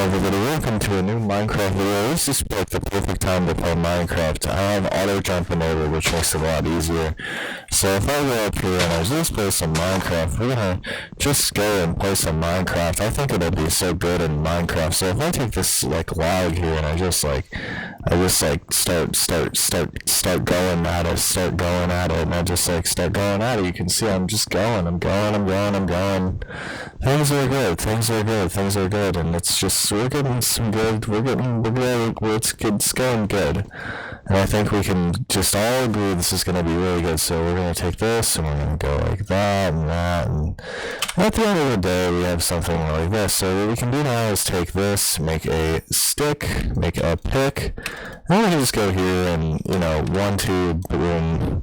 everybody, welcome to a new Minecraft video. This is like the perfect time to play Minecraft. I have auto jumping over, which makes it a lot easier. So if I go up here and I just play some Minecraft, we're gonna just go and play some Minecraft. I think it'll be so good in Minecraft. So if I take this like log here and I just start going at it, and I just like start going at it, you can see I'm just going, I'm going. Things are good, and it's just, we're getting some good, it's going good. And I think we can just all agree this is going to be really good. So we're going to take this, and we're going to go like that, and at the end of the day, we have something like this. So what we can do now is take this, make a stick, make a pick, and we can just go here and, 1, 2, boom.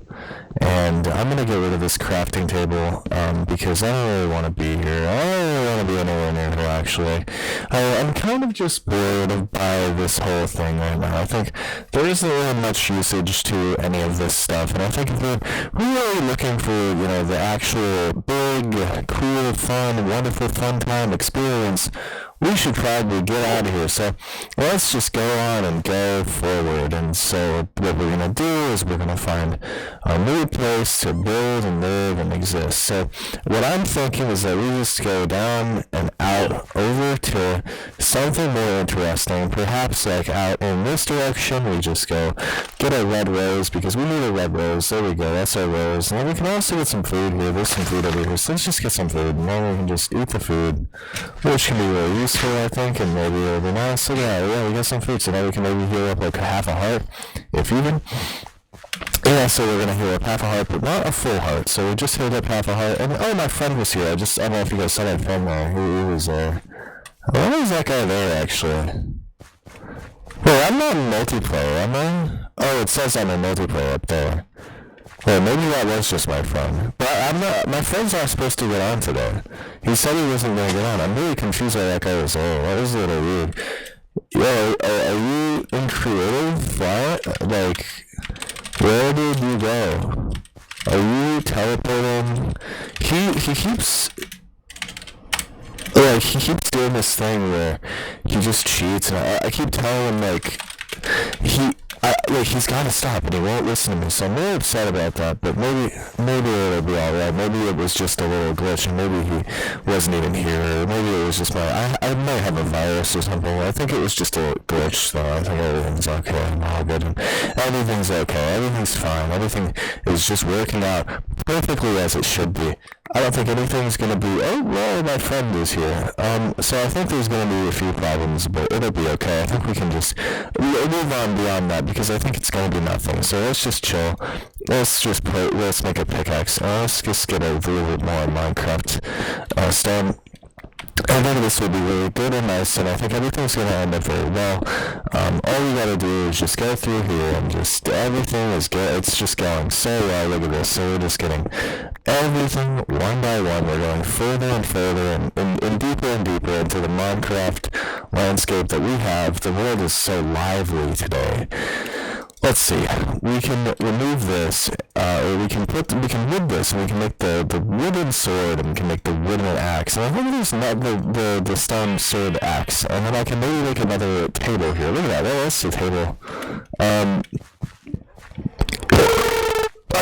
And I'm going to get rid of this crafting table, because I don't really want to be here. I don't really want to be anywhere near here, actually. I'm kind of just bored by this whole thing right now. I think there isn't really much usage to any of this stuff, and I think if we're really looking for, the actual big, cool, fun, wonderful, fun time experience, we should probably get out of here. So let's just go on and go forward. And so what we're going to do is we're going to find a new place to build and live and exist. So what I'm thinking is that we just go down and out over to something more interesting. Perhaps like out in this direction, we just go get a red rose, because we need a red rose. There we go, that's our rose. And then we can also get some food here. There's some food over here. So let's just get some food, and then we can just eat the food, which can be really useful, I think, and maybe it'll be nice. So yeah, we got some food, so now we can maybe heal up like half a heart, if even. Yeah, so we're gonna heal up half a heart, but not a full heart. So we just healed up half a heart, and oh, my friend was here. I don't know if you guys saw that friend there. Who was there? Why is that guy there, actually? Wait, I'm not in multiplayer, am I? Oh, it says I'm in multiplayer up there. Well, maybe that was just my friend. But I'm not, my friend's not supposed to get on today. He said he wasn't going to get on. I'm really confused why that guy was there. That was a little weird. Yo, are you in creative? What? Like, where did you go? Are you teleporting? He keeps... Like, he keeps doing this thing where he just cheats, and I keep telling him, like, he's gotta stop, and he won't listen to me, so I'm really upset about that. But maybe it'll be alright. Maybe it was just a little glitch, and maybe he wasn't even here, or maybe it was just I might have a virus or something. I think it was just a glitch, though. I think everything's okay, I'm all good, and everything's okay, everything's fine, everything is just working out perfectly as it should be. I don't think anything's gonna be, oh, well, my friend is here. So I think there's gonna be a few problems, but it'll be okay. I think we can just move on beyond that, because I think it's gonna be nothing. So let's just chill. Let's make a pickaxe. Let's just get a little bit more Minecraft stone. I think this will be really good and nice, and I think everything's going to end up very well. All we got to do is just go through here, and just everything is good. It's just going so well. Look at this. So we're just getting everything one by one. We're going further and further and deeper and deeper into the Minecraft landscape that we have. The world is so lively today. Let's see, we can remove this, or we can wood this, and we can make the wooden sword, and we can make the wooden axe, and I think there's not the stone sword axe, and then I can maybe make another table here. Look at that, that's the table. I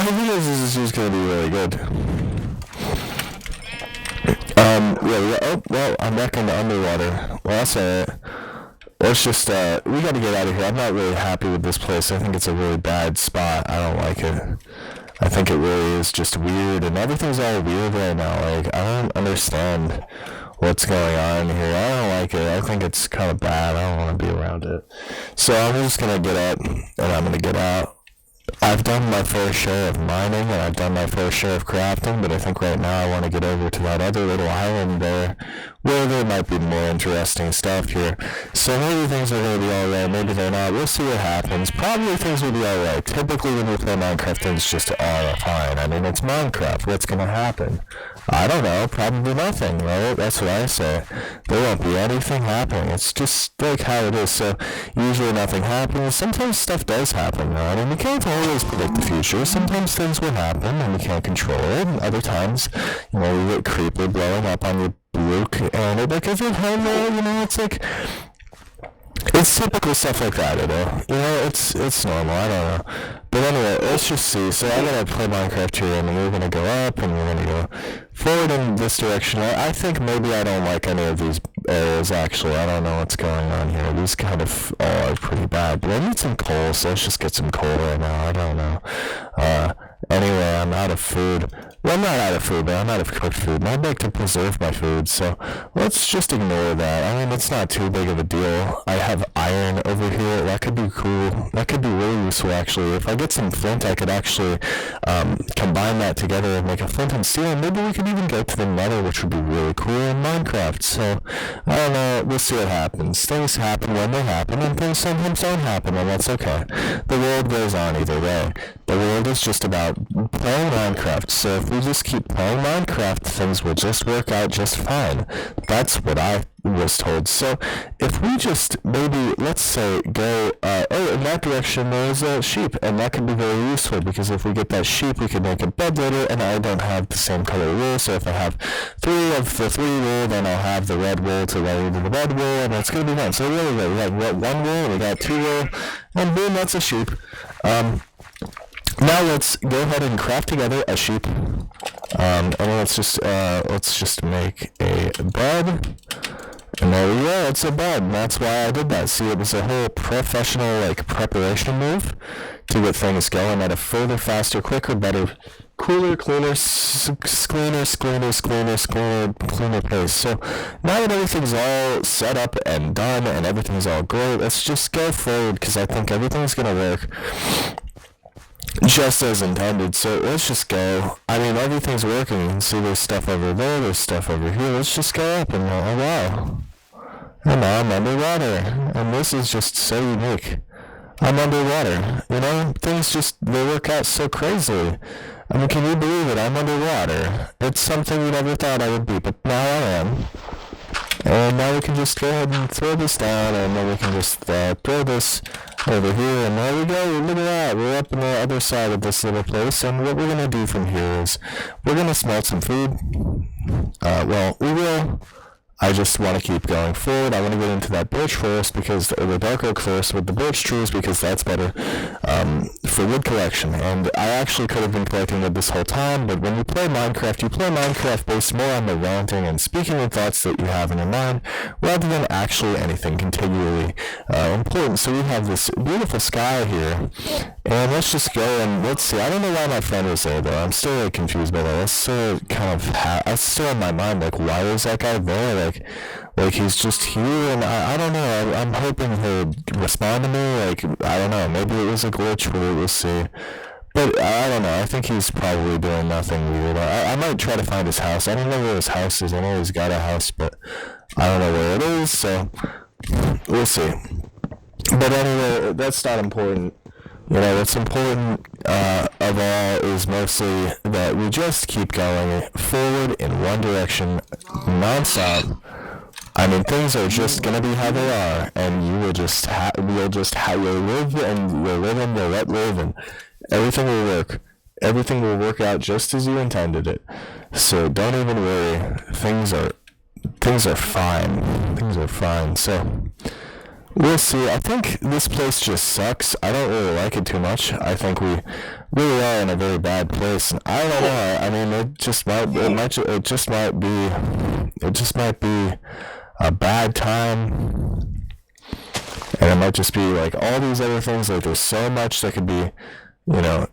think this is going to be really good. Oh, well, I'm back in the underwater. Well, that's alright. Let's just, we gotta get out of here. I'm not really happy with this place. I think it's a really bad spot. I don't like it. I think it really is just weird, and everything's all weird right now. Like, I don't understand what's going on here. I don't like it. I think it's kind of bad. I don't want to be around it. So I'm just gonna get up, and I'm gonna get out. I've done my fair share of mining, and I've done my fair share of crafting, but I think right now I want to get over to that other little island there, where there might be more interesting stuff here. So maybe things are going to be alright, maybe they're not. We'll see what happens. Probably things will be alright. Typically when we play Minecraft, things just are fine. I mean, it's Minecraft. What's going to happen? I don't know. Probably nothing, right? That's what I say. There won't be anything happening. It's just like how it is. So usually nothing happens. Sometimes stuff does happen, though. I mean, we can't always predict the future. Sometimes things will happen and we can't control it. And other times, you get creeper blowing up on your Luke, and like, is it home there? It's like, it's typical stuff like that, you know? You know, it's normal, I don't know. But anyway, let's just see. So I'm going to play Minecraft here, and we're going to go up, and we're going to go forward in this direction. I think maybe I don't like any of these areas, actually. I don't know what's going on here. These kind of all are pretty bad. But I need some coal, so let's just get some coal right now. I don't know. Anyway, I'm out of food. Well, I'm not out of food, but I'm out of cooked food, and I'd like to preserve my food, so let's just ignore that. I mean, it's not too big of a deal. I have iron over here. That could be cool. That could be really useful, actually. If I get some flint, I could actually combine that together and make a flint and steel, and maybe we could even go to the nether, which would be really cool in Minecraft. So, I don't know. We'll see what happens. Things happen when they happen, and things sometimes don't happen, and that's okay. The world goes on either way. The world is just about playing Minecraft, so if we just keep playing Minecraft, things will just work out just fine. That's what I was told. So if we just maybe, let's say, go, in that direction there's a sheep, and that can be very useful, because if we get that sheep, we can make a bed later, and I don't have the same color wool, so if I have 3 of the 3 wool, then I'll have the red wool to lay into the red wool, and it's going to be fun. So really, we got 1 wool, we got 2 wool, and boom, that's a sheep. Now let's go ahead and craft together a sheep, and let's just make a bed, and there we go, it's a bed, and that's why I did that. See, it was a whole professional, like, preparation move to get things going at a further, faster, quicker, better, cooler, cleaner pace. So now that everything's all set up and done, and everything's all great, let's just go forward, because I think everything's gonna work just as intended. So let's just go. I mean, everything's working. You can see there's stuff over there, there's stuff over here. Let's just go up, and oh wow, and now I'm underwater, and this is just so unique. I'm underwater, you know, things just, they work out so crazily. I mean, can you believe it? I'm underwater. It's something you never thought I would be, but now I am. And now we can just go ahead and throw this down, and then we can just throw this over here, and there we go. Look at that. We're up on the other side of this little place, and what we're going to do from here is we're going to smelt some food. Well, we will. I just want to keep going forward. I want to get into that birch forest, because the dark oak forest with the birch trees, because that's better for wood collection. And I actually could have been collecting wood this whole time, but when you play Minecraft based more on the ranting and speaking of thoughts that you have in your mind, rather than actually anything continually important. So we have this beautiful sky here, and let's just go and let's see. I don't know why my friend was there, though. I'm still like, confused by that. That's still kind of, that's still in my mind, like, why is that guy there? Like he's just here, and I don't know. I'm hoping he'll respond to me. Like, I don't know. Maybe it was a glitch. We'll see. But I don't know. I think he's probably doing nothing weird. I might try to find his house. I don't know where his house is. I know he's got a house, but I don't know where it is. So we'll see. But anyway, that's not important. You know, what's important of all is mostly that we just keep going forward in one direction, non-stop. I mean, things are just gonna be how they are, and you will just you'll live, and you'll live, and you'll let live, and everything will work. Everything will work out just as you intended it. So don't even worry. Things are fine. Things are fine. So we'll see. I think this place just sucks. I don't really like it too much. I think we really are in a very bad place. And I don't know. I mean, it just might be a bad time. And it might just be like all these other things. Like, there's so much that could be, you know,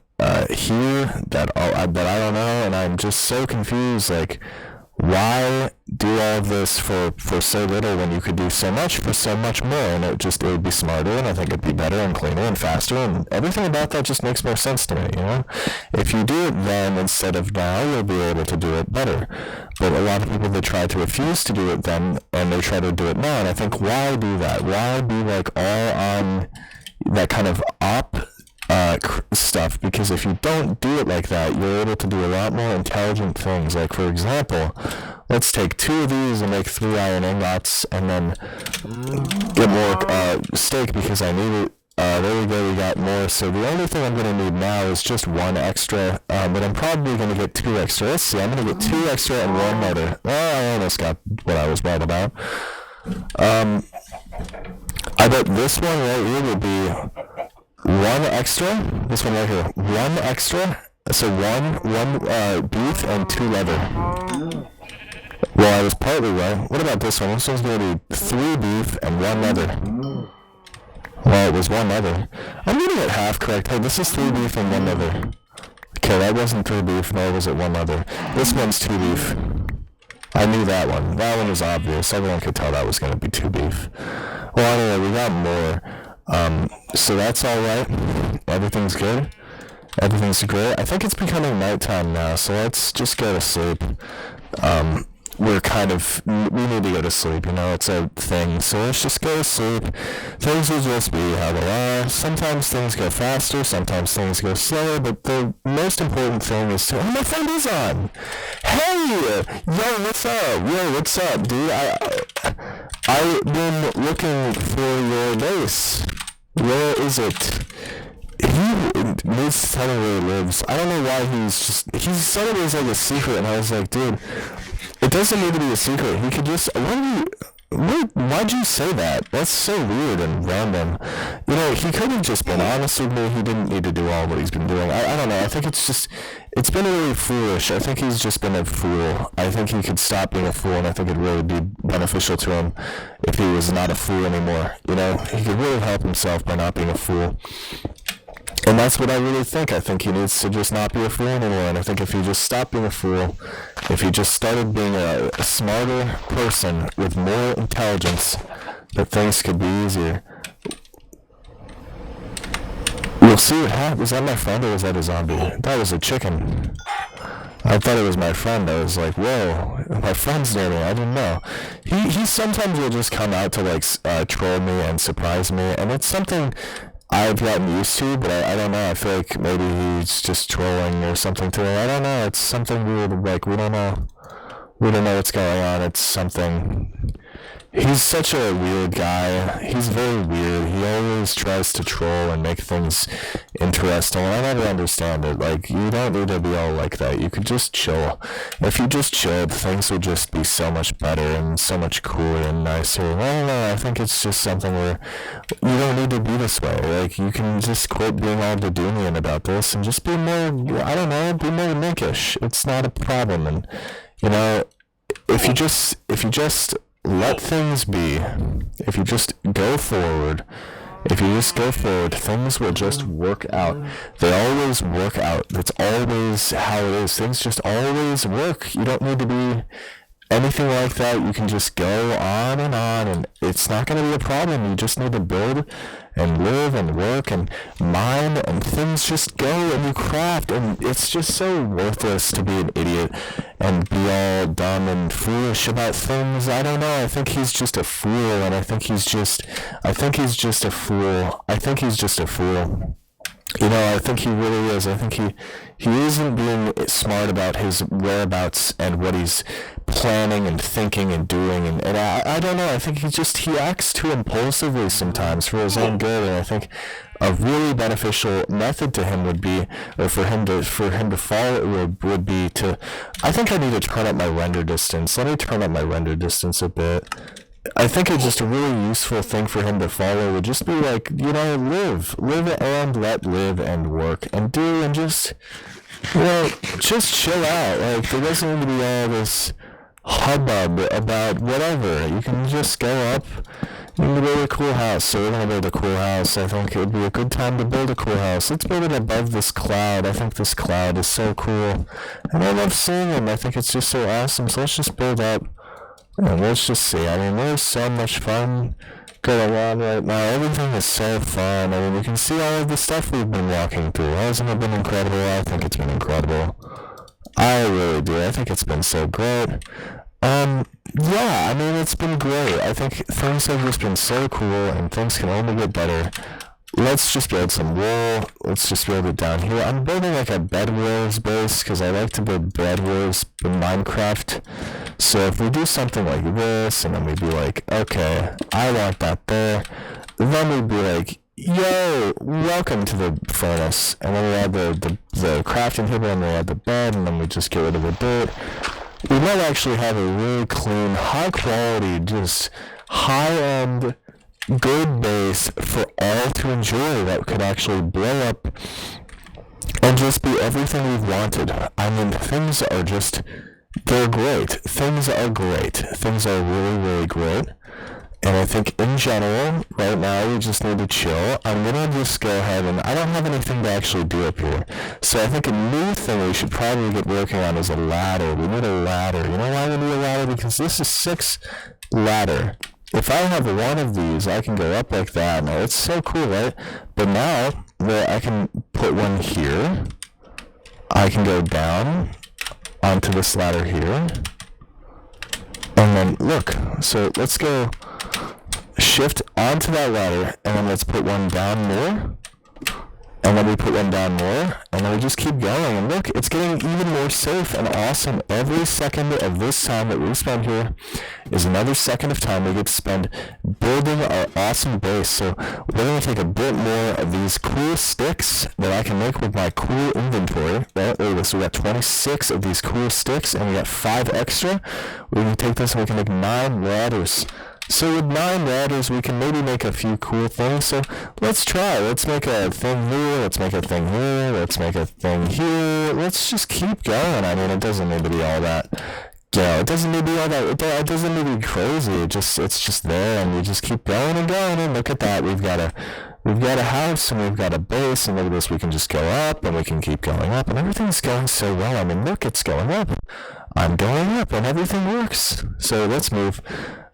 here that I don't know. And I'm just so confused. Like, why do all of this for so little when you could do so much for so much more? And it would be smarter, and I think it'd be better and cleaner and faster, and everything about that just makes more sense to me, you know? If you do it then instead of now, you'll be able to do it better. But a lot of people, they try to refuse to do it then, and they try to do it now, and I think, why do that? Why be like all on that kind of stuff? Because if you don't do it like that, you're able to do a lot more intelligent things. Like, for example, let's take 2 of these and make 3 iron ingots, and then get more steak, because I need it. There we go, we got more. So the only thing I'm going to need now is just 1 extra, but I'm probably going to get 2 extra. Let's see, I'm going to get 2 extra and 1 motor. Oh, I almost got what I was right about. I bet this one right here will be one extra. This one right here, one extra. So one beef and 2 leather. Well, I was partly right. What about this one? This one's gonna be 3 beef and 1 leather. Well, it was 1 leather. I'm getting it half correct. Hey, this is 3 beef and 1 leather. Okay, that wasn't 3 beef, nor was it 1 leather. This one's 2 beef. I knew that one. That one was obvious. Everyone could tell that was going to be 2 beef. Well, anyway, we got more. So that's alright. Everything's good. Everything's great. I think it's becoming nighttime now, so let's just go to sleep. We need to go to sleep, it's a thing, so let's just go to sleep. Things will just be how they are. Sometimes things go faster, sometimes things go slower, but the most important thing is to, my friend is on! Hey! Yo, what's up, dude? I've been looking for your lace. Where is it? He needs to tell me where he lives. I don't know why he said it was like a secret, and I was like, dude, it doesn't need to be a secret. He could just, why'd you say that? That's so weird and random. He could have just been honest with me. He didn't need to do all what he's been doing. I don't know. I think it's been really foolish. I think he's just been a fool. I think he could stop being a fool, and I think it'd really be beneficial to him if he was not a fool anymore. He could really help himself by not being a fool. And that's what I really think. I think he needs to just not be a fool anymore. And I think if he just stopped being a fool, if he just started being a smarter person with more intelligence, that things could be easier. We'll see what happens. Was that my friend or was that a zombie? That was a chicken. I thought it was my friend. I was like, whoa, my friend's near me. I didn't know. He sometimes will just come out to troll me and surprise me. And it's something I've gotten used to, but I don't know. I feel like maybe he's just trolling or something to me. I don't know. It's something weird. We don't know. We don't know what's going on. It's something. He's such a weird guy. He's very weird. He always tries to troll and make things interesting, and I never understand it. You don't need to be all like that. You could just chill. If you just chilled, things would just be so much better and so much cooler and nicer. I don't know. I think it's just something where you don't need to be this way. You can just quit being all Dadunian about this and just be more, I don't know, be more Linkish. It's not a problem. And, if you just let things be. If you just go forward, things will just work out. They always work out. That's always how it is. Things just always work. You don't need to be anything like that. You can just go on, and it's not going to be a problem. You just need to build and live and work and mine, and things just go, and you craft, and it's just so worthless to be an idiot and be all dumb and foolish about things. I don't know. I think he's just a fool, and I think he's just a fool. I think he really is. I think he isn't being smart about his whereabouts and what he's planning and thinking and doing, and I don't know. I think he acts too impulsively sometimes for his own good, and I think a really beneficial method to him would be, or for him to follow would be to, I think I need to turn up my render distance. Let me turn up my render distance a bit. I think it's just a really useful thing for him to follow would just be live and let live and work and do and just chill out. There doesn't need to be all this hubbub about whatever. You can just go up and build a cool house. So we're gonna build a cool house. I think it would be a good time to build a cool house. Let's build it above this cloud. I think this cloud is so cool, and I love seeing them. I think it's just so awesome. So let's just build up. And let's just see. There's so much fun going on right now. Everything is so fun. You can see all of the stuff we've been walking through. Hasn't it been incredible? I think it's been incredible. I really do. I think it's been so great. It's been great. I think things have just been so cool, and things can only get better. Let's just build some wool. Let's just build it down here. I'm building a Bed Wars base because I like to build Bed Wars in Minecraft. So if we do something like this, and then we'd be like, okay, I want that there. Then we'd be like, yo, welcome to the furnace. And then we add the crafting table, and we add the bed, and then we just get rid of the dirt. We might actually have a really clean, high quality, just high-end good base for all to enjoy that could actually blow up and just be everything we've wanted. I mean, things are just, they're great. Things are great. Things are really, really great. And I think in general, right now, we just need to chill. I'm going to just go ahead and I don't have anything to actually do up here. So I think a new thing we should probably get working on is a ladder. We need a ladder. You know why we need a ladder? Because this is 6 ladder. If I have one of these, I can go up like that. Now, it's so cool, right? But now, I can put one here. I can go down onto this ladder here. And then, look. So, let's go shift onto that ladder, and then let's put one down more. And then we put one down more, and then we just keep going. And look, it's getting even more safe and awesome. Every second of this time that we spend here is another second of time we get to spend building our awesome base. So we're going to take a bit more of these cool sticks that I can make with my cool inventory. Right? Look at this. We got 26 of these cool sticks, and we got 5 extra. We can take this and we can make 9 ladders. So with 9 ladders, we can maybe make a few cool things. So let's try. Let's make a thing here. Let's make a thing here. Let's make a thing here. Let's just keep going. I mean, it doesn't need to be all that. Yeah, it doesn't need to be all that. It doesn't need to be crazy. It's just there, and we just keep going and going. And look at that. We've got a house, and we've got a base, and look at this. We can just go up, and we can keep going up, and everything's going so well. I mean, look, it's going up. I'm going up, and everything works. So let's move.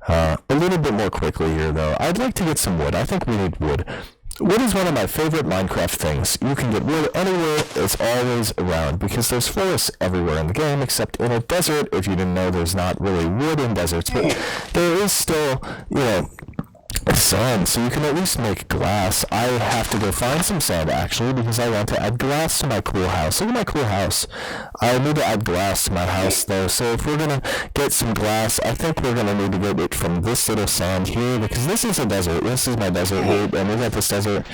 A little bit more quickly here, though. I'd like to get some wood. I think we need wood. Wood is one of my favorite Minecraft things. You can get wood anywhere. It's always around because there's forests everywhere in the game, except in a desert. If you didn't know, there's not really wood in deserts, but there is still, sand, so you can at least make glass. I have to go find some sand, actually, because I want to add glass to my cool house. Look at my cool house. I need to add glass to my house, though, so if we're going to get some glass, I think we're going to need to get it from this little sand here, because this is a desert. This is my desert here, and we got this desert.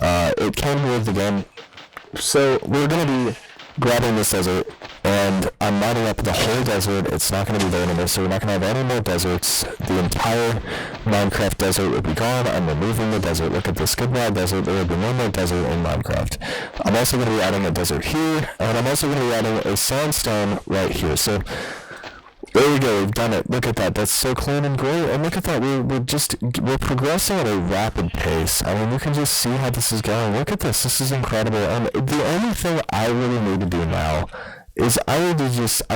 It came here with the game, so we're going to be grabbing this desert, and I'm mining up the whole desert. It's not going to be there anymore, so we're not going to have any more deserts. The entire Minecraft desert will be gone. I'm removing the desert. Look at this goodbye desert. There will be no more desert in Minecraft. I'm also going to be adding a desert here, and I'm also going to be adding a sandstone right here. So there we go, we've done it. Look at that. That's so clean and great. And look at that. We're progressing at a rapid pace. I mean, you can just see how this is going. Look at this. This is incredible. And the only thing I really need to do now is I need to just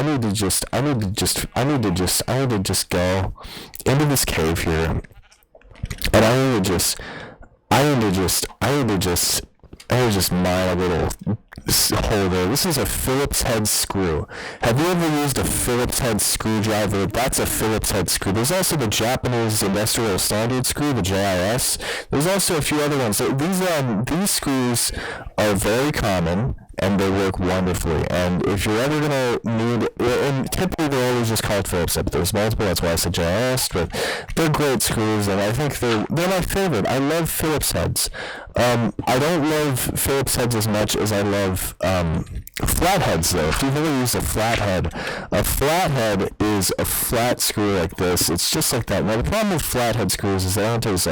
go into this cave here. And I need to just mine a little hole there. This is a Phillips head screw. Have you ever used a Phillips head screwdriver? That's a Phillips head screw. There's also the Japanese Industrial Standard screw, the JIS. There's also a few other ones. These screws are very common, and they work wonderfully. And if you're ever going to need, and typically they're always just called Phillips head, but there's multiple, that's why I said JIS, but they're great screws, and I think they're my favorite. I love Phillips heads. I don't love Phillips heads as much as I love flatheads, though. If you've ever used a flathead is a flat screw like this. It's just like that. Now, the problem with flathead screws is they aren't as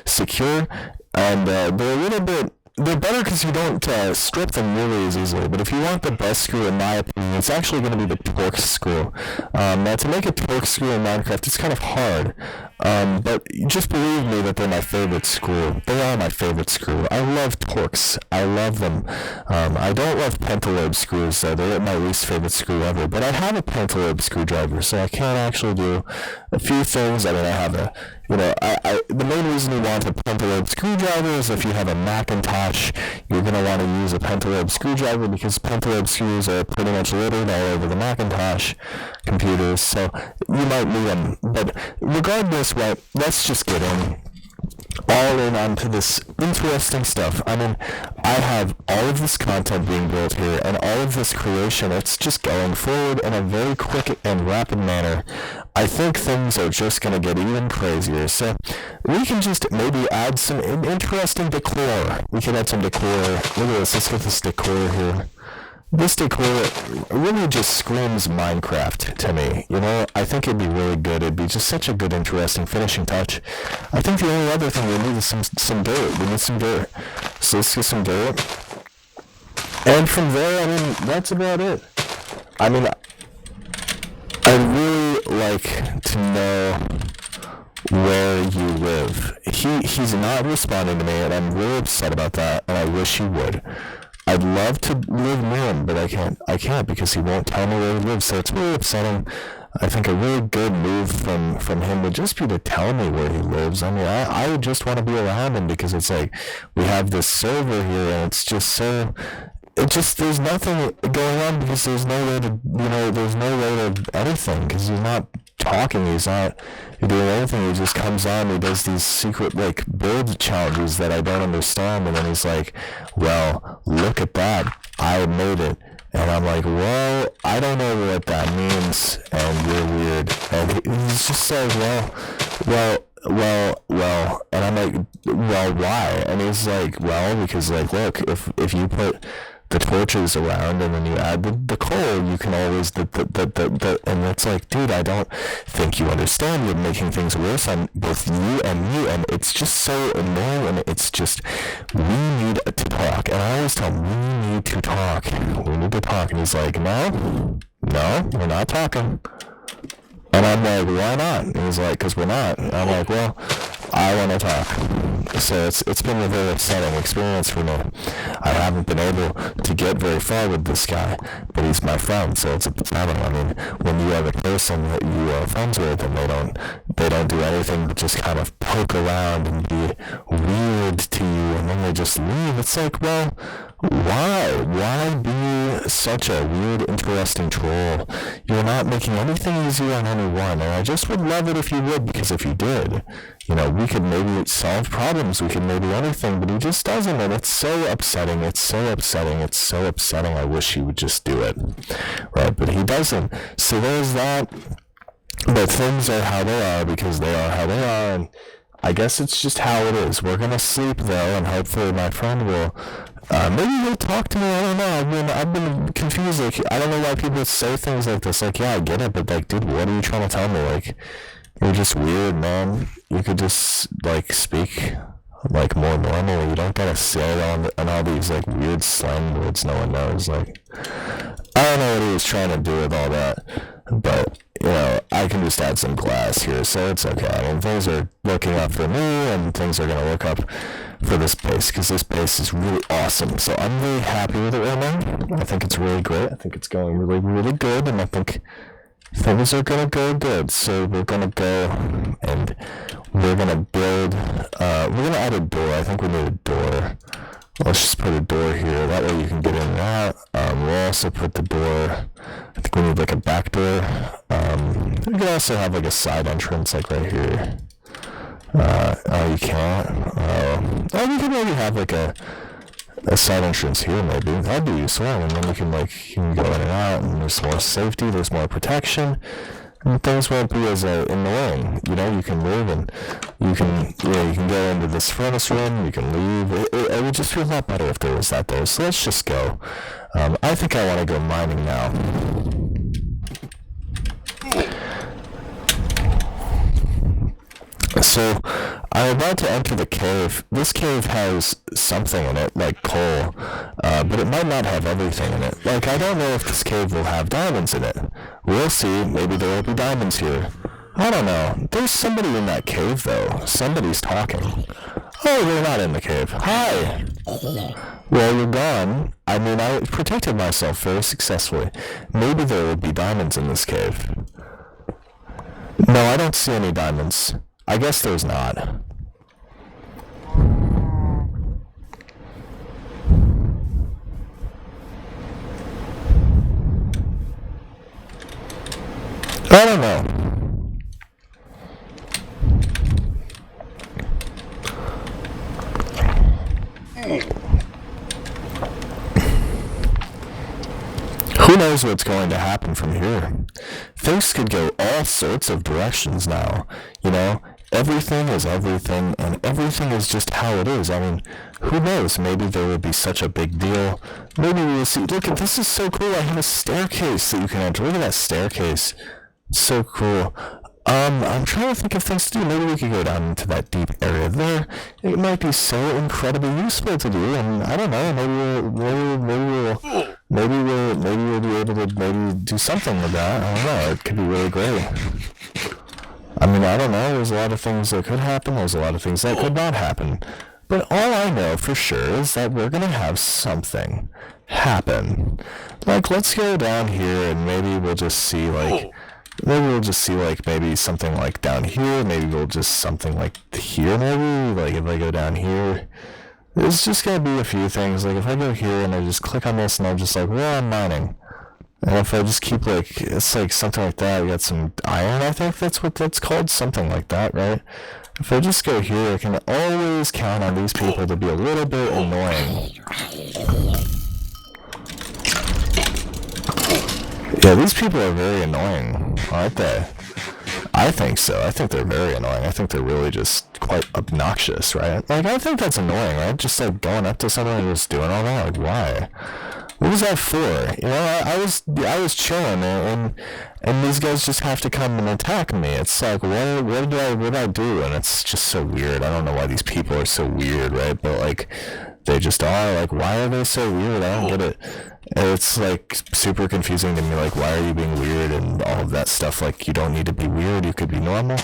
secure, and they're a little bit. They're better because you don't strip them nearly as easily, but if you want the best screw, in my opinion, it's actually going to be the Torx screw. Now, to make a Torx screw in Minecraft, it's kind of hard, but just believe me that they're my favorite screw. They are my favorite screw. I love Torx. I love them. I don't love pentalobe screws, though. They're my least favorite screw ever, but I have a pentalobe screwdriver, so I can actually do a few things. I mean, I have a, the main reason you want a pentalobe screwdriver is if you have a Macintosh, you're going to want to use a pentalobe screwdriver because pentalobe screws are pretty much littered all over the Macintosh computers, so you might need them. But regardless, right, let's just get all in onto this interesting stuff. I mean, I have all of this content being built here and all of this creation. It's just going forward in a very quick and rapid manner. I think things are just going to get even crazier. So we can just maybe add some interesting decor. We can add some decor. Look at this. Let's get this decor here. this decor really just screams Minecraft to me. You know, I think it'd be really good. It'd be just such a good, interesting finishing touch. I think the only other thing we need is some dirt. We need some dirt. So let's get some dirt. And from there, I mean, that's about it. I mean, I'd really like to know where you live. He's not responding to me, and I'm really upset about that, and I wish he would. I'd love to live near him, but I can't because he won't tell me where he lives, so it's really upsetting. I think a really good move from him would just be to tell me where he lives. I mean, I would just want to be around him because it's like we have this server here, and it's just so... there's nothing going on because there's no way to, there's no way to anything because he's not talking, he's not doing anything, he just comes on, he does these secret, like, build challenges that I don't understand, and then he's like, well, look at that, I made it, and I'm like, well, I don't know what that means, and you're weird, and he's just like, well, and I'm like, well, why? And he's like, well, because, like, look, if you put the torches around and then you add the coal, you can always and it's like, dude, I don't think you understand. You're making things worse on both you and me, and it's just so annoying, and it's just, we need to talk. And I always tell him, we need to talk, and he's like, no, we're not talking. And I'm like, why not? And he's like, because we're not. And I'm like, well, I want to talk. So it's been a very upsetting experience for me. I haven't been able to get very far with this guy, but he's my friend, so it's upsetting. I mean, when you have a person that you are friends with and they don't do anything but just kind of poke around and be weird to you, and then they just leave, it's like, well, why be such a weird, interesting troll? You're not making anything easier on anyone, and I just would love it if you would, because if you did, we could maybe solve problems, we could maybe anything, but he just doesn't, and it's so upsetting, I wish he would just do it, right, but he doesn't, so there's that, but things are how they are, because they are how they are, and I guess it's just how it is. We're gonna sleep, though, and hopefully my friend will, maybe he'll talk to me, I don't know, I've been confused, like, I don't know why people say things like this, like, yeah, I get it, but, like, dude, what are you trying to tell me, like, you're just weird, man, you could just, like, speak, like, more normally, you don't gotta say on all these, like, weird slang words no one knows, like, I don't know what he was trying to do with all that, but, I can just add some glass here, so it's okay. I mean, things are looking up for me, and things are gonna look up for this base, because this base is really awesome, so I'm really happy with it right now. I think it's really great, I think it's going really, really good, and I think things are gonna go good, so we're gonna go, and we're gonna build, we're gonna add a door. I think we need a door. Let's just put a door here, that way you can get in and out. We'll also put the door, I think we need like a back door. We can also have like a side entrance like right here. Oh, you can't? Oh, we can maybe have like a side entrance here maybe. That'd be useful, and then you can go in and out, and there's more safety, there's more protection. And things won't be as annoying, you can move, and you can go into this furnace room, you can leave, it would just feel a lot better if there was that there, so let's just go. I think I want to go mining now. So, I'm about to enter the cave. This cave has something in it, like coal, but it might not have everything in it. Like, I don't know if this cave will have diamonds in it. We'll see. Maybe there will be diamonds here. I don't know. There's somebody in that cave, though. Somebody's talking. Oh, they're not in the cave. Hi! Well, you're gone. I mean, I protected myself very successfully. Maybe there will be diamonds in this cave. No, I don't see any diamonds. I guess there's not. I don't know. Who knows what's going to happen from here? Things could go all sorts of directions now, everything is everything, and everything is just how it is. I mean, who knows? Maybe there will be such a big deal. Maybe we will see. Look, this is so cool. I have a staircase that you can enter. Look at that staircase. It's so cool. I'm trying to think of things to do. Maybe we could go down into that deep area there. It might be so incredibly useful to do, and I don't know. Maybe we'll be able to maybe do something with that. I don't know. It could be really great. I mean, I don't know. There's a lot of things that could happen. There's a lot of things that could not happen. But all I know for sure is that we're gonna have something happen. Like, let's go down here and maybe we'll just see like. Maybe we'll just see like maybe something like down here. Maybe we'll just something like here. Maybe like if I go down here, there's just gonna be a few things. Like if I go here and I just click on this and I'm just like, well, I'm mining. And if I just keep like, it's like something like that. We got some iron. I think that's what that's called. Something like that, right? If I just go here, I can always count on these people to be a little bit annoying. Yeah, these people are very annoying, aren't they? I think so. I think they're very annoying. I think they're really just quite obnoxious, right? Like, I think that's annoying, right? Just, like, going up to someone and just doing all that. Like, why? What was that for? You know, I was chilling, and these guys just have to come and attack me. It's like, what did I do? And it's just so weird. I don't know why these people are so weird, right? But, like, they just are. Like, why are they so weird? I don't get it. It's like super confusing to me, like why are you being weird and all of that stuff. Like, you don't need to be weird, you could be normal.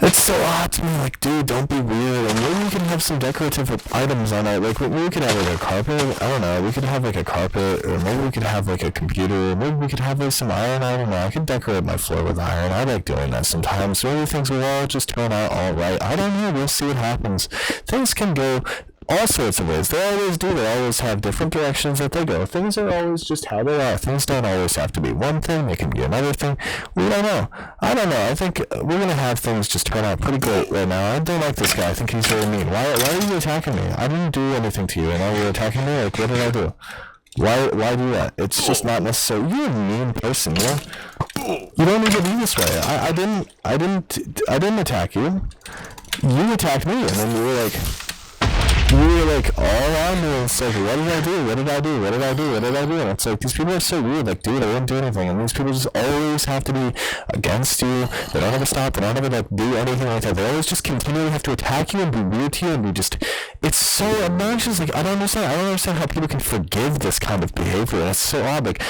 It's so odd to me, like, dude, don't be weird. And maybe we can have some decorative items on it. Like, maybe we could have like a carpet. I don't know, we could have like a carpet, or maybe we could have like a computer, or maybe we could have like some iron. I don't know, I could decorate my floor with iron. I like doing that sometimes. Maybe things will all just turn out alright. I don't know, we'll see what happens. Things can go all sorts of ways. They always do. They always have different directions that they go. Things are always just how they are. Things don't always have to be one thing. They can be another thing. We don't know. I don't know. I think we're going to have things just turn out pretty great right now. I don't like this guy. I think he's very mean. Why are you attacking me? I didn't do anything to you, and now you're attacking me? Like, what did I do? Why do that? It's just not necessary. You're a mean person, you know? You don't need to be this way. I didn't attack you. You attacked me, and then you were like all on me, and it's like, what did I do? What did I do? What did I do? What did I do? And it's like, these people are so weird. Like, dude, I didn't do anything. And these people just always have to be against you. They don't ever stop. They don't ever like do anything like that. They always just continually have to attack you and be weird to you and be just. It's so obnoxious. Like, I don't understand how people can forgive this kind of behavior. And it's so odd. Like,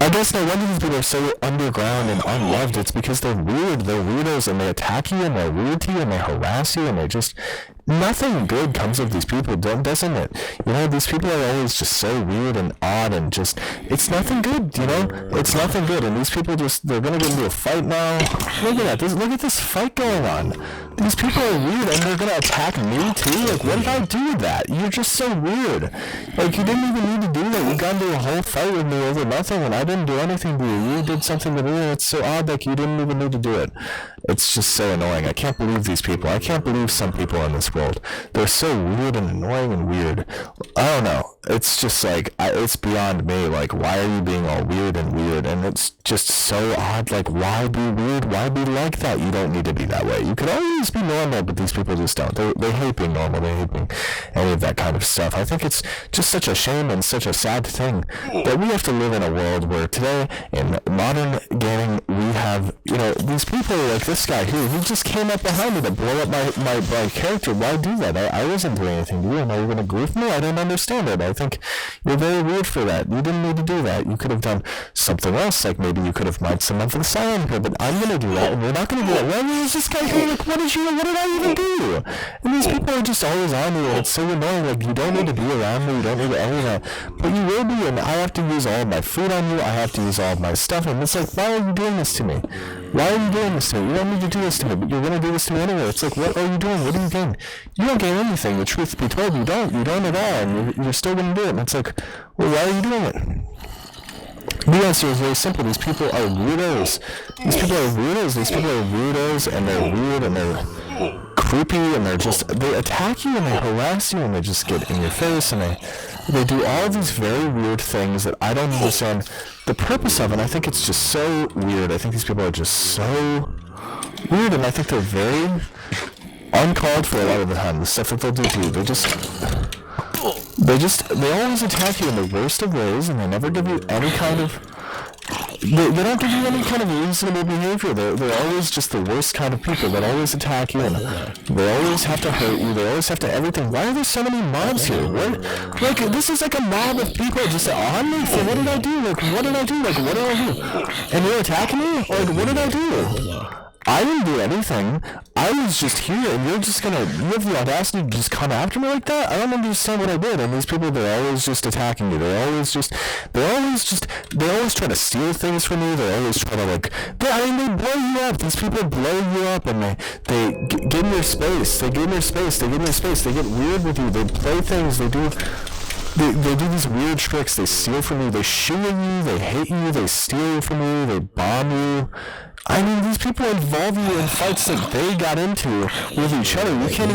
I guess no wonder these people are so underground and unloved. It's because they're weird. They're weirdos, and they attack you, and they're weird to you, and they harass you, and they just. Nothing good comes of these people, doesn't it? You know, these people are always just so weird and odd and just, it's nothing good, you know? It's nothing good, and these people just, they're gonna get into a fight now. Look at that, look at this fight going on. These people are weird, and they're gonna attack me too? Like, what did I do with that? You're just so weird. Like, you didn't even need to do that. You got into a whole fight with me over nothing, and I didn't do anything to you. You did something to me, and it's so odd, like, you didn't even need to do it. It's just so annoying. I can't believe these people. I can't believe some people in this world. They're so weird and annoying and weird. I don't know. It's just like, it's beyond me. Like, why are you being all weird? And it's just so odd. Like, why be weird? Why be like that? You don't need to be that way. You could always be normal, but these people just don't. They hate being normal. They hate being any of that kind of stuff. I think it's just such a shame and such a sad thing that we have to live in a world where today, in modern gaming, we have, you know, these people like this guy here, he just came up behind me to blow up my character. Why do that? I wasn't doing anything to you, and are you going to goof me? I don't understand it. I think you're very weird for that. You didn't need to do that. You could have done something else, like maybe you could have mined some of the cyan here, but I'm going to do that, and you're not going to do that. Why is this guy here? Like, what did I even do? And these people are just always on me, and it's so annoying. Like, you don't need to be around me, you don't need to any of that, but you will be, and I have to use all of my food on you, I have to use all of my stuff, and it's like, why are you doing this to me? Why are you doing this to me? You don't need to do this to me, but you're going to do this to me anyway. It's like, what are you doing? What do you gain? You don't gain anything. The truth be told, you don't at all, and you're still going to do it. And it's like, well, why are you doing it? The answer is very simple. These people are weirdos. These people are weirdos, and they're weird, and they're creepy, and they attack you, and they harass you, and they just get in your face, and they do all these very weird things that I don't understand the purpose of, and I think it's just so weird. I think these people are just so weird, and I think they're very uncalled for a lot of the time. The stuff that they'll do to you, they always attack you in the worst of ways, and they never give you any kind of, they don't give you any kind of reasonable behavior. They're always just the worst kind of people that always attack you, and they always have to hurt you, they always have to everything. Why are there so many mobs here? What? Like, this is like a mob of people just on me for what did I do? Like, what did I do? Like, what did I do? And you're attacking me? Like, what did I do? I didn't do anything. I was just here, and you have the audacity to just come after me like that? I don't understand what I did. And these people, they're always just attacking you. They always try to steal things from you. They always try to, like, they blow you up. These people blow you up, and they give me your space. They give me your space. They get weird with you. They play things. They do these weird tricks. They steal from you. They shoot at you. They hate you. They steal from you. They bomb you. I mean, these people involve you in fights that they got into with each other. You can't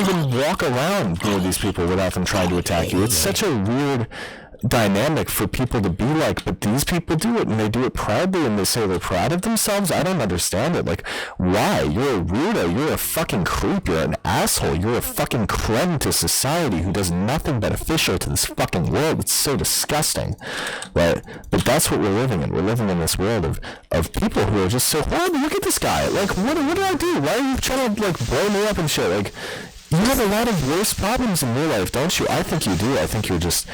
even walk around near these people without them trying to attack you. It's such a weird dynamic for people to be like, but these people do it, and they do it proudly, and they say they're proud of themselves. I don't understand it. Like, why? You're a weirdo. You're a fucking creep. You're an asshole. You're a fucking crumb to society who does nothing beneficial to this fucking world. It's so disgusting. But that's what we're living in. We're living in this world of people who are just so horrible. Look at this guy. Like, what did I do? Why are you trying to, like, blow me up and shit? Like, you have a lot of worse problems in your life, don't you? I think you do. I think you're just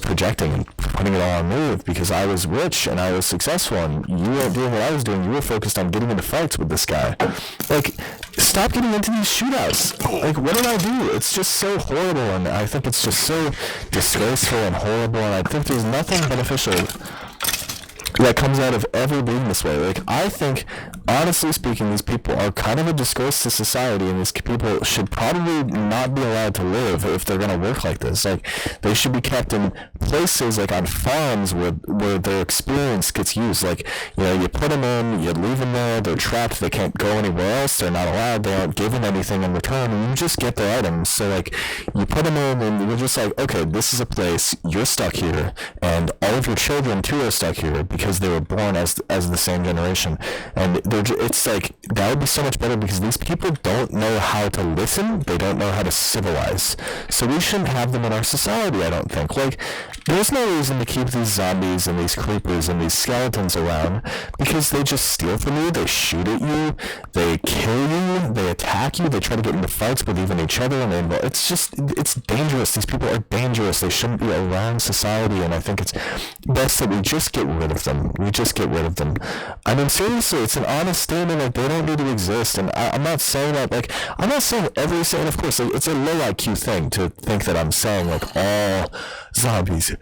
projecting and putting it all on me because I was rich and I was successful, and you weren't doing what I was doing. You were focused on getting into fights with this guy. Like, stop getting into these shootouts. Like, what did I do? It's just so horrible, and I think it's just so disgraceful and horrible, and I think there's nothing beneficial that comes out of ever being this way. Like, I think, honestly speaking, these people are kind of a disgrace to society, and these people should probably not be allowed to live if they're going to work like this. Like, they should be kept in places, like on farms where their experience gets used. Like, you know, you put them in, you leave them there, they're trapped, they can't go anywhere else, they're not allowed, they aren't given anything in return, and you just get their items. So, like, you put them in, and you're just like, okay, this is a place, you're stuck here, and all of your children too are stuck here because they were born as the same generation. And it's like, that would be so much better, because these people don't know how to listen, they don't know how to civilize. So we shouldn't have them in our society, I don't think. Like, there's no reason to keep these zombies and these creepers and these skeletons around, because they just steal from you, they shoot at you, they kill you, they attack you, they try to get into fights with even each other, and it's dangerous. These people are dangerous. They shouldn't be around society, and I think it's best that we just get rid of them. We just get rid of them. I mean, seriously, it's an honest statement. Like, they don't need to exist, and I'm not saying that, like, I'm not saying every saying, of course, like, it's a low IQ thing to think that I'm saying, like, all zombies.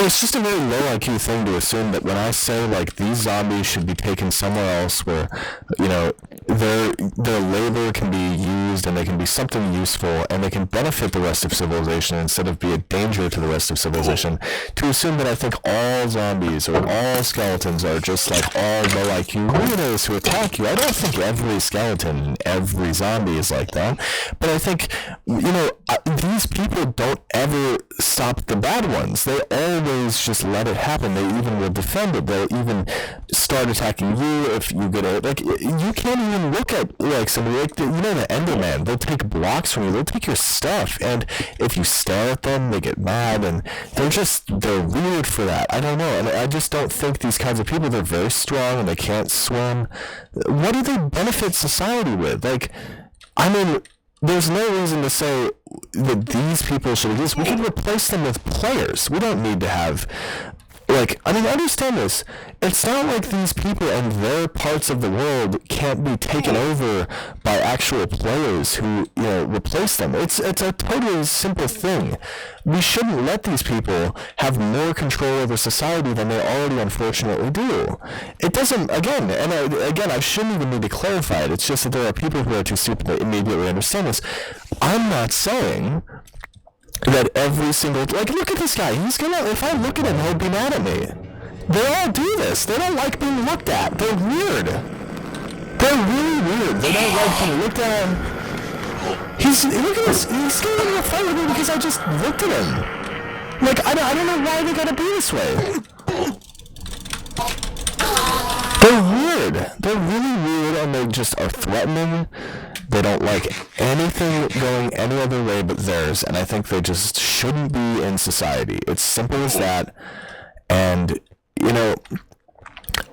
It's just a very low IQ thing to assume that when I say, like, these zombies should be taken somewhere else where, you know, their labor can be used and they can be something useful and they can benefit the rest of civilization instead of be a danger to the rest of civilization, to assume that I think all zombies or all skeletons are just like all low IQ weirdos who attack you. I don't think every skeleton and every zombie is like that, but I think, you know, these people don't ever stop the bad ones. They always let's just let it happen. They even will defend it. They'll even start attacking you if you get it. Like, you can't even look at, like, somebody like, the Enderman. They'll take blocks from you. They'll take your stuff. And if you stare at them, they get mad. And they're weird for that. I don't know. And I just don't think these kinds of people, they're very strong and they can't swim. What do they benefit society with? Like, I mean, there's no reason to say that these people should exist. We can replace them with players. We don't need to have, like, I mean, understand this. It's not like these people and their parts of the world can't be taken over by actual players who, replace them. It's a totally simple thing. We shouldn't let these people have more control over society than they already unfortunately do. It doesn't, again, I shouldn't even need to clarify it. It's just that there are people who are too stupid to immediately understand this. I'm not saying that every single, like, look at this guy. If I look at him, he'll be mad at me. They all do this. They don't like being looked at. They're weird. They're really weird. They don't like being looked at. Look at this. He's getting in a fight with me because I just looked at him. Like, I don't know why they gotta be this way. They're weird. They're really weird, and they just are threatening. They don't like anything going any other way but theirs, and I think they just shouldn't be in society. It's simple as that. And,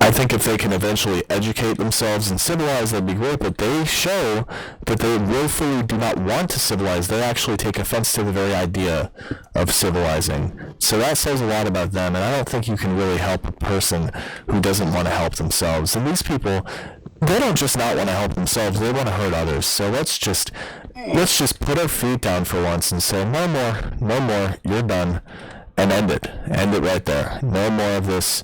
I think if they can eventually educate themselves and civilize, that'd be great, but they show that they willfully do not want to civilize. They actually take offense to the very idea of civilizing. So that says a lot about them, and I don't think you can really help a person who doesn't want to help themselves. And these people, they don't just not want to help themselves, they want to hurt others. So let's just put our feet down for once and say, no more, you're done, and end it right there. No more of this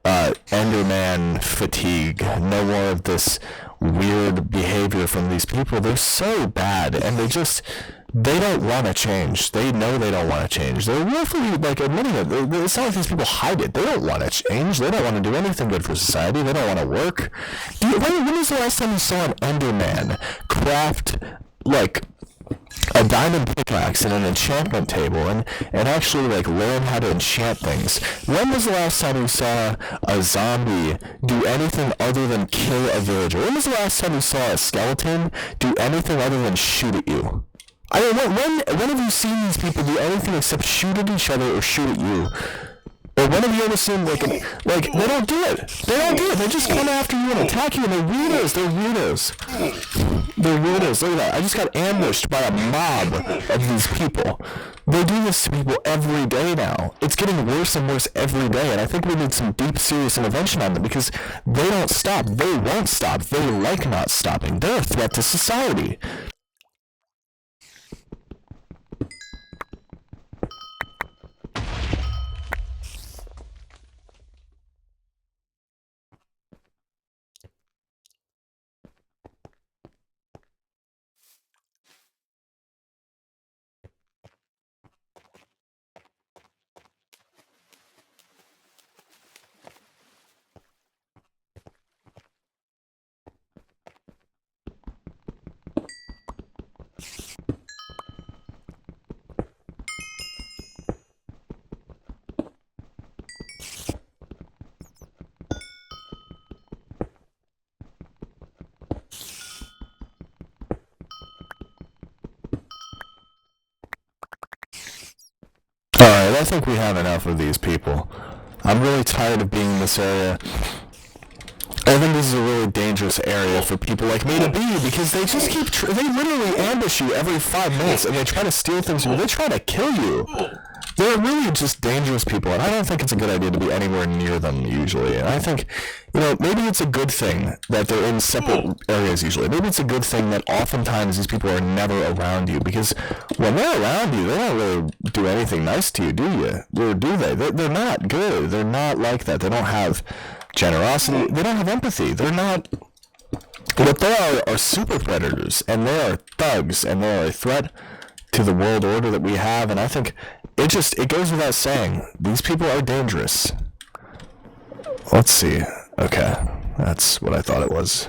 Enderman fatigue. No more of this weird behavior from these people. They're so bad, and they don't want to change. They know they don't want to change. They're willfully, like, admitting it. It's not like these people hide it. They don't want to change. They don't want to do anything good for society. They don't want to work. When was the last time you saw an Enderman craft, like, a diamond pickaxe and an enchantment table and actually, like, learn how to enchant things? When was the last time you saw a zombie do anything other than kill a villager? When was the last time you saw a skeleton do anything other than shoot at you? I mean, when have you seen these people do anything except shoot at each other or shoot at you? Or when have you ever seen, like, they don't do it. They don't do it. They just come after you and attack you, and they're weirdos. They're weirdos. Look at that. I just got ambushed by a mob of these people. They do this to people every day now. It's getting worse and worse every day, and I think we need some deep, serious intervention on them because they don't stop. They won't stop. They like not stopping. They're a threat to society. Alright, I think we have enough of these people. I'm really tired of being in this area. I think this is a really dangerous area for people like me to be because they just keep, they literally ambush you every 5 minutes and they try to steal things from you. They try to kill you. They're really just dangerous people, and I don't think it's a good idea to be anywhere near them usually. And I think, maybe it's a good thing that they're in separate areas usually. Maybe it's a good thing that oftentimes these people are never around you, because when they're around you, they don't really do anything nice to you, do you? Or do they? They're not good. They're not like that. They don't have generosity. They don't have empathy. They're not... What they are super predators, and they are thugs, and they are a threat to the world order that we have, and I think it goes without saying, these people are dangerous. Let's see. Okay, that's what I thought it was.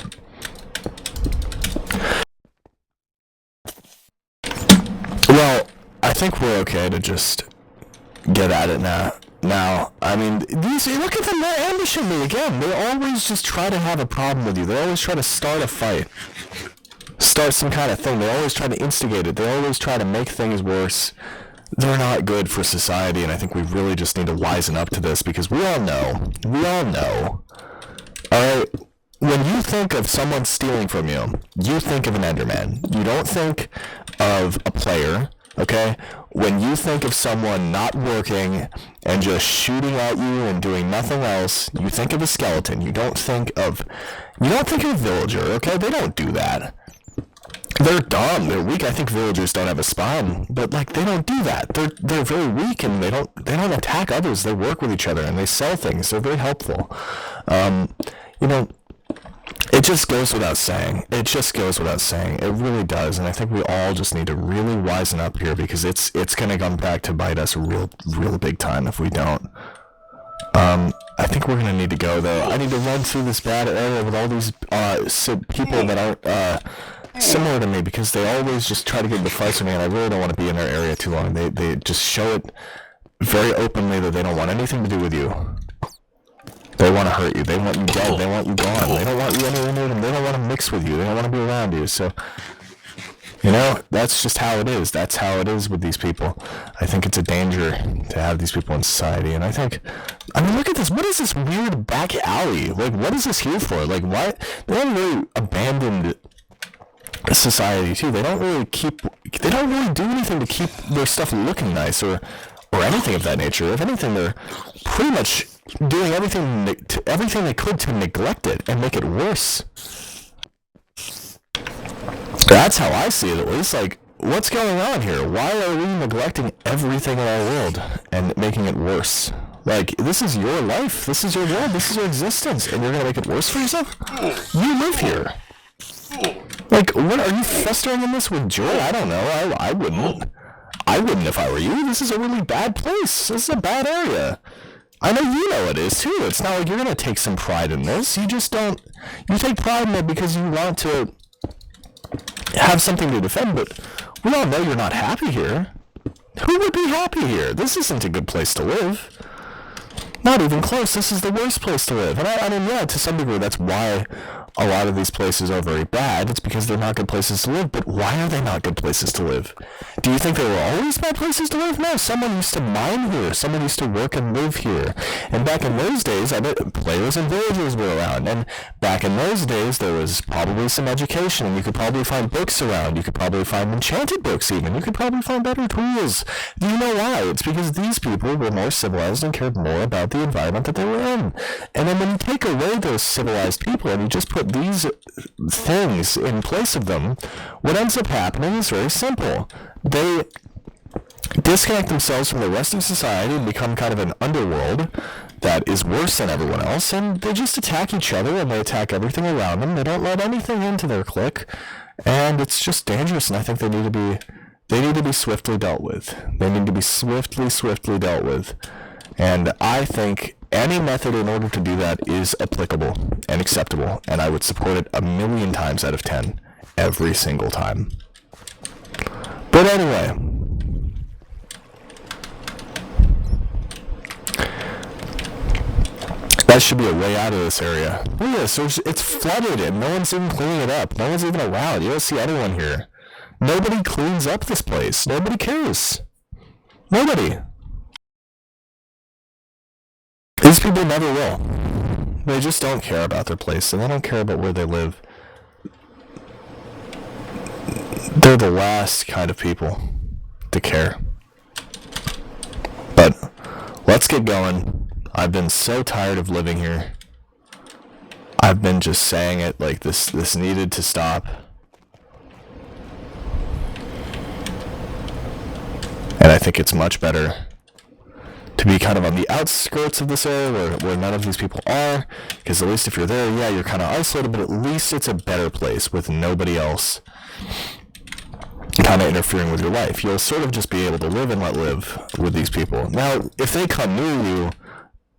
Well, I think we're okay to just get at it now. Now, I mean, these, look at them, they're ambushing me again. They always just try to have a problem with you. They always try to start a fight. Start some kind of thing. They always try to instigate it. They always try to make things worse. They're not good for society, and I think we really just need to wisen up to this, because we all know, alright, when you think of someone stealing from you, you think of an Enderman. You don't think of a player, okay? When you think of someone not working and just shooting at you and doing nothing else, you think of a skeleton. You don't think of a villager, okay? They don't do that. They're dumb. They're weak. I think villagers don't have a spine, but like they don't do that. They're very weak, and they don't attack others. They work with each other and they sell things. They're very helpful. You know, it just goes without saying. It just goes without saying. It really does, and I think we all just need to really wisen up here, because it's gonna come back to bite us real big time if we don't. I think we're gonna need to go though. I need to run through this bad area with all these people that aren't similar to me, because they always just try to get into fights with me, and I really don't want to be in their area too long. They just show it very openly that they don't want anything to do with you. They want to hurt you. They want you dead. They want you gone. They don't want you anywhere near them. They don't want to mix with you. They don't want to be around you. So, you know, that's just how it is. That's how it is with these people. I think it's a danger to have these people in society. And I mean, look at this. What is this weird back alley? Like, what is this here for? Like, why? They haven't really abandoned society too. They don't really do anything to keep their stuff looking nice or anything of that nature. If anything, they're pretty much doing everything they could to neglect it and make it worse. That's how I see it, at least. Like, what's going on here? Why are we neglecting everything in our world and making it worse? Like, this is your life, this is your world, this is your existence, and you're gonna make it worse for yourself? You live here. Like, what, are you festering in this with joy? I don't know. I wouldn't. I wouldn't if I were you. This is a really bad place. This is a bad area. I know you know it is, too. It's not like you're going to take some pride in this. You just don't. You take pride in it because you want to have something to defend, but we all know you're not happy here. Who would be happy here? This isn't a good place to live. Not even close. This is the worst place to live. And I mean, yeah, to some degree, that's why a lot of these places are very bad. It's because they're not good places to live. But why are they not good places to live? Do you think they were always bad places to live? No, someone used to mine here. Someone used to work and live here. And back in those days, I bet players and villagers were around. And back in those days, there was probably some education. And you could probably find books around. You could probably find enchanted books even. You could probably find better tools. Do you know why? It's because these people were more civilized and cared more about the environment that they were in. And then when you take away those civilized people and you just put these things in place of them, what ends up happening is very simple. They disconnect themselves from the rest of society and become kind of an underworld that is worse than everyone else, and they just attack each other and they attack everything around them. They don't let anything into their clique, and it's just dangerous, and I think they need to be swiftly dealt with. They need to be swiftly dealt with. And I think any method in order to do that is applicable and acceptable, and I would support it 1,000,000 times out of 10 every single time. But anyway, that should be a way out of this area. Look at this, it's flooded and no one's even cleaning it up. No one's even around. You don't see anyone here. Nobody cleans up this place. Nobody cares. Nobody. These people never will. They just don't care about their place, and they don't care about where they live. They're the last kind of people to care. But let's get going. I've been so tired of living here. I've been just saying it like this needed to stop. And I think it's much better to be kind of on the outskirts of this area where none of these people are, because at least if you're there, yeah, you're kind of isolated, but at least it's a better place with nobody else kind of interfering with your life. You'll sort of just be able to live and let live with these people. Now, if they come near you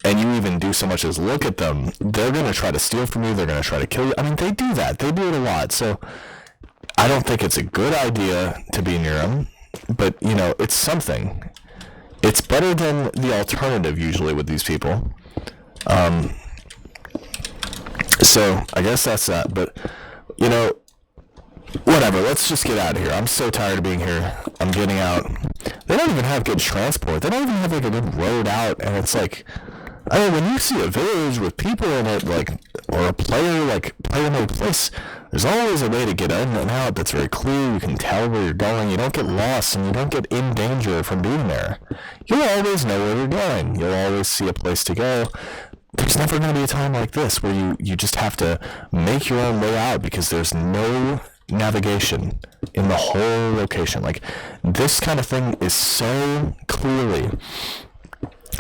and you even do so much as look at them, they're going to try to steal from you, they're going to try to kill you. I mean, they do that. They do it a lot. So I don't think it's a good idea to be near them, but, you know, it's something. it's better than the alternative usually with these people. So I guess that's that. But you know, whatever. Let's just get out of here. I'm so tired of being here. I'm getting out. They don't even have good transport. They don't even have like a good road out. And it's like, I mean, when you see a village with people in it, like, or a player like playing a place, there's always a way to get in and out that's very clear. You can tell where you're going. You don't get lost, and you don't get in danger from being there. You'll always know where you're going. You'll always see a place to go. There's never going to be a time like this where you just have to make your own way out because there's no navigation in the whole location. Like, this kind of thing is so clearly,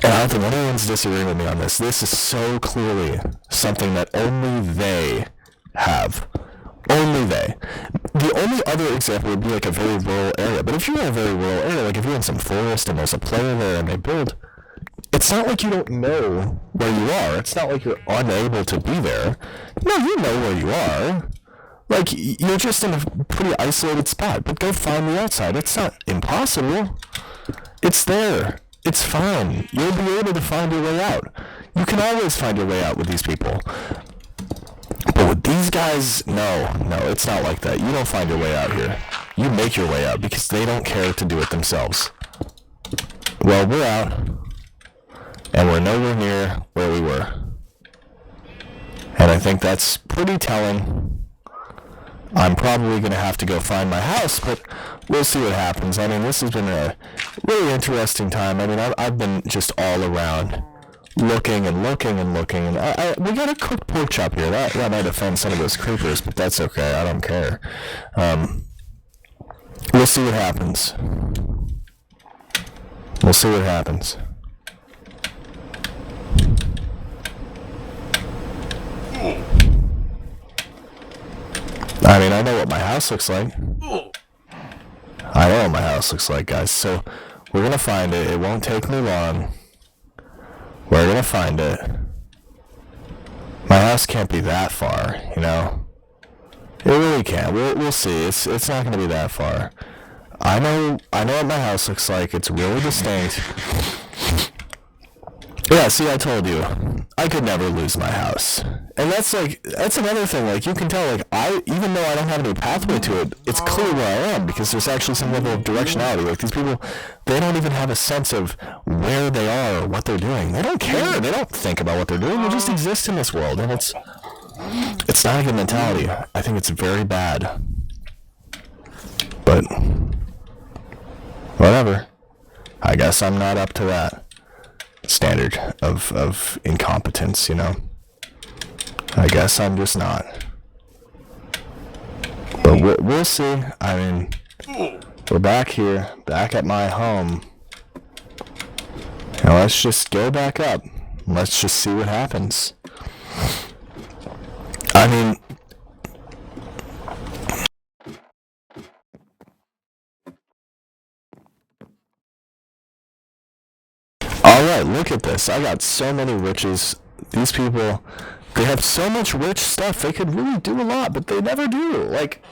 and I don't think anyone's disagreeing with me on this, this is so clearly something that only they have. Only they. The only other example would be like a very rural area. But if you're in a very rural area, like if you're in some forest and there's a player there and they build, it's not like you don't know where you are. It's not like you're unable to be there. No, you know where you are. Like, you're just in a pretty isolated spot. But go find the outside. It's not impossible. It's there. It's fine. You'll be able to find your way out. You can always find your way out with these people. But with these guys, no, it's not like that. You don't find your way out here. You make your way out because they don't care to do it themselves. Well, we're out, and we're nowhere near where we were. And I think that's pretty telling. I'm probably going to have to go find my house, but we'll see what happens. I mean, this has been a really interesting time. I mean, I've been just all around looking, and we got a cooked pork chop here. That might offend some of those creepers, but that's okay. I don't care. We'll see what happens. We'll see what happens. I mean, I know what my house looks like. I know what my house looks like, guys. So we're gonna find it. It won't take me long. We're gonna find it. My house can't be that far, you know. It really can't. We'll see. It's not gonna be that far. I know what my house looks like. It's really distinct. Yeah, see, I told you. I could never lose my house. And that's another thing. Like, you can tell, like, even though I don't have any pathway to it, it's clear where I am because there's actually some level of directionality. Like, these people, they don't even have a sense of where they are or what they're doing. They don't care. They don't think about what they're doing. They just exist in this world. And it's not a good mentality. I think it's very bad. But whatever. I guess I'm not up to that standard of incompetence, you know. I guess I'm just not. But we'll see. I mean, we're back here, back at my home. Now let's just go back up. Let's just see what happens. I mean, alright, look at this. I got so many riches. These people, they have so much rich stuff. They could really do a lot, but they never do. Like,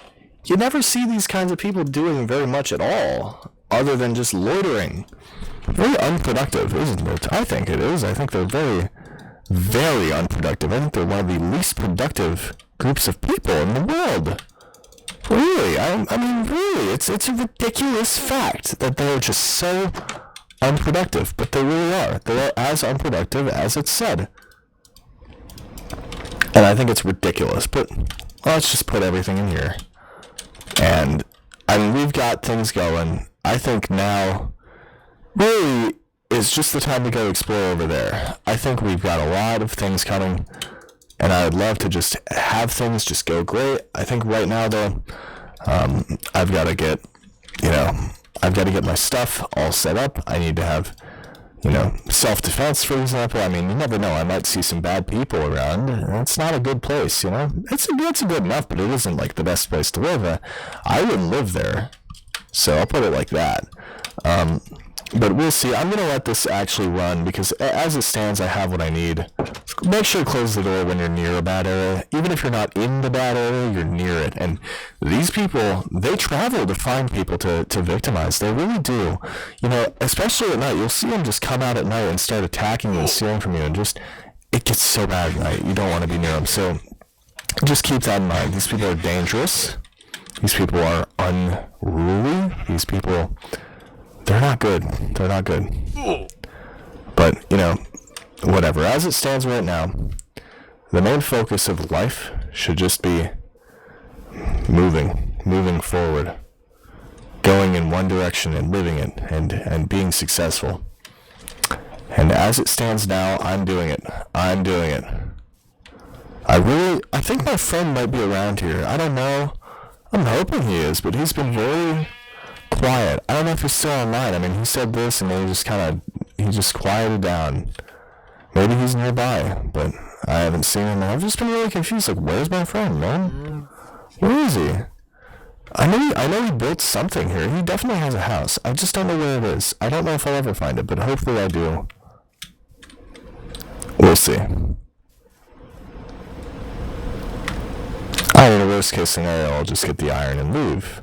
you never see these kinds of people doing very much at all, other than just loitering. Very unproductive, isn't it? I think it is. I think they're very, very unproductive. I think they're one of the least productive groups of people in the world. Really, I mean, really, it's a ridiculous fact that they're just so unproductive, but they really are. They are as unproductive as it's said. And I think it's ridiculous, but let's just put everything in here. And, I mean, we've got things going. I think now really is just the time to go explore over there. I think we've got a lot of things coming, and I would love to just have things just go great. I think right now, though, I've got to get, I've got to get my stuff all set up. I need to have, self-defense, for example. I mean, you never know. I might see some bad people around. It's not a good place, It's good enough, but it isn't, like, the best place to live. I wouldn't live there, so I'll put it like that. But we'll see. I'm going to let this actually run, because as it stands, I have what I need. make sure to close the door when you're near a bad area. Even if you're not in the bad area, you're near it. And these people, they travel to find people to victimize. They really do. You know, especially at night, you'll see them just come out at night and start attacking you and stealing from you. And just, it gets so bad at night. You don't want to be near them. So just keep that in mind. These people are dangerous. These people are unruly. These people, they're not good. They're not good. But, you know, whatever. As it stands right now, the main focus of life should just be moving forward, going in one direction and living it and being successful. And as it stands now, I'm doing it. I'm doing it. I think my friend might be around here. I don't know. I'm hoping he is, but he's been very quiet. I don't know if he's still online. I mean, he said this and then he just quieted down. Maybe he's nearby, but I haven't seen him. I've just been really confused. Like, where's my friend, man? Where is he? I know he built something here. He definitely has a house. I just don't know where it is. I don't know if I'll ever find it, but hopefully I do. We'll see. In a worst case scenario, I'll just get the iron and leave.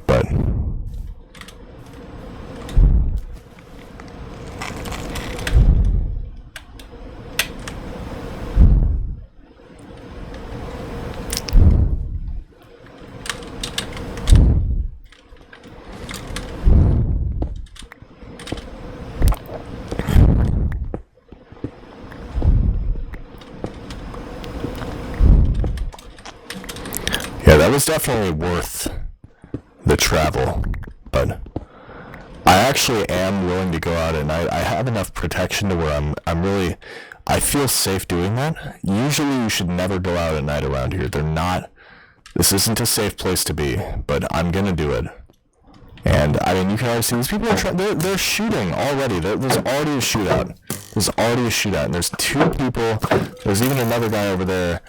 But yeah, that was definitely worth the travel, but I actually am willing to go out at night. I have enough protection to where I feel safe doing that. Usually you should never go out at night around here. This isn't a safe place to be, but I'm gonna do it. And I mean, you can already see these people they're shooting already. There's already a shootout. And there's two people. There's even another guy over there.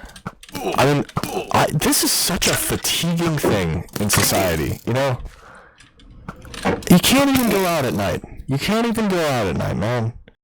I mean, this is such a fatiguing thing in society, you know? You can't even go out at night. Man.